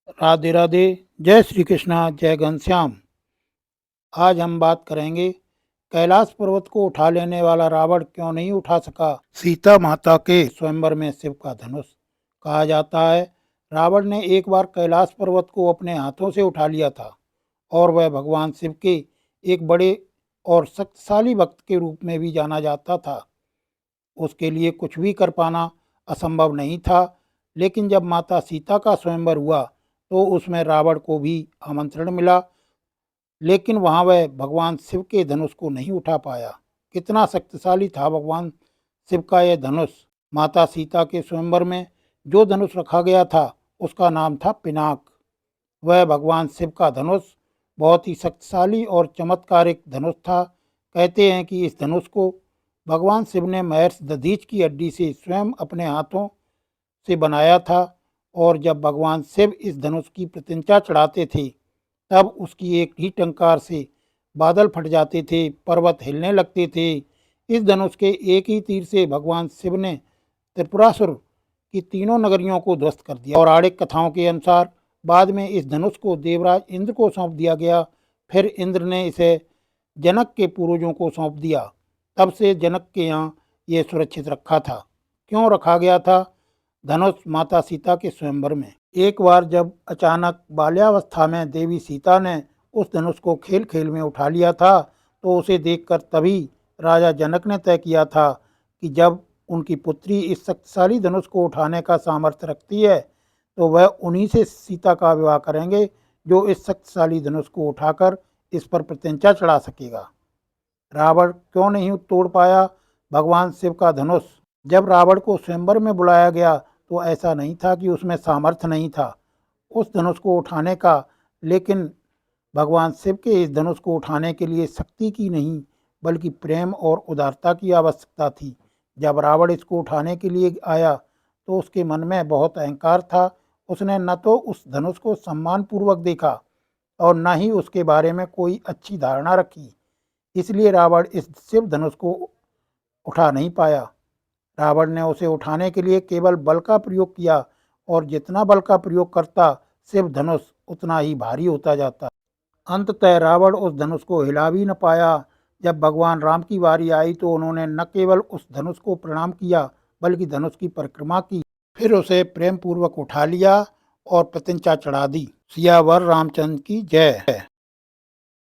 राधे राधे। जय श्री कृष्णा, जय घनश्याम। आज हम बात करेंगे कैलाश पर्वत को उठा लेने वाला रावण क्यों नहीं उठा सका सीता माता के स्वयंवर में शिव का धनुष। कहा जाता है रावण ने एक बार कैलाश पर्वत को अपने हाथों से उठा लिया था और वह भगवान शिव के एक बड़े और शक्तिशाली भक्त के रूप में भी जाना जाता था। उसके लिए कुछ भी कर पाना असंभव नहीं था। लेकिन जब माता सीता का स्वयंवर हुआ तो उसमें रावण को भी आमंत्रण मिला, लेकिन वहां वह भगवान शिव के धनुष को नहीं उठा पाया। कितना शक्तिशाली था भगवान शिव का यह धनुष। माता सीता के स्वयंवर में जो धनुष रखा गया था उसका नाम था पिनाक। वह भगवान शिव का धनुष बहुत ही शक्तिशाली और चमत्कारिक धनुष था। कहते हैं कि इस धनुष को भगवान शिव ने महर्षि दधीच की हड्डी से स्वयं अपने हाथों से बनाया था। और जब भगवान शिव इस धनुष की प्रत्यंचा चढ़ाते थे तब उसकी एक ही टंकार से बादल फट जाते थे, पर्वत हिलने लगते थे। इस धनुष के एक ही तीर से भगवान शिव ने त्रिपुरासुर की तीनों नगरियों को ध्वस्त कर दिया। पौराणिक कथाओं के अनुसार बाद में इस धनुष को देवराज इंद्र को सौंप दिया गया। फिर इंद्र ने इसे जनक के पूर्वजों को सौंप दिया। तब से जनक के यहाँ ये सुरक्षित रखा था। क्यों रखा गया था धनुष? माता सीता के स्वयंवर में एक बार जब अचानक बाल्यावस्था में देवी सीता ने उस धनुष को खेल खेल में उठा लिया था तो उसे देखकर तभी राजा जनक ने तय किया था कि जब उनकी पुत्री इस शक्तिशाली धनुष को उठाने का सामर्थ्य रखती है तो वह उन्हीं से सीता का विवाह करेंगे जो इस शक्तिशाली धनुष को उठाकर इस पर प्रत्यंचा चढ़ा सकेगा। रावण क्यों नहीं तोड़ पाया भगवान शिव का धनुष? जब रावण को स्वयंवर में बुलाया गया तो ऐसा नहीं था कि उसमें सामर्थ्य नहीं था उस धनुष को उठाने का, लेकिन भगवान शिव के इस धनुष को उठाने के लिए शक्ति की नहीं बल्कि प्रेम और उदारता की आवश्यकता थी। जब रावण इसको उठाने के लिए आया तो उसके मन में बहुत अहंकार था। उसने न तो उस धनुष को सम्मानपूर्वक देखा और न ही उसके बारे में कोई अच्छी धारणा रखी। इसलिए रावण इस शिव धनुष को उठा नहीं पाया। रावण ने उसे उठाने के लिए केवल बल का प्रयोग किया और जितना बल का प्रयोग करता शिव धनुष उतना ही भारी होता जाता। अंततः रावण उस धनुष को हिला भी न पाया। जब भगवान राम की बारी आई तो उन्होंने न केवल उस धनुष को प्रणाम किया बल्कि धनुष की परिक्रमा की, फिर उसे प्रेम पूर्वक उठा लिया और प्रत्यंचा चढ़ा दी। सियावर रामचंद्र की जय।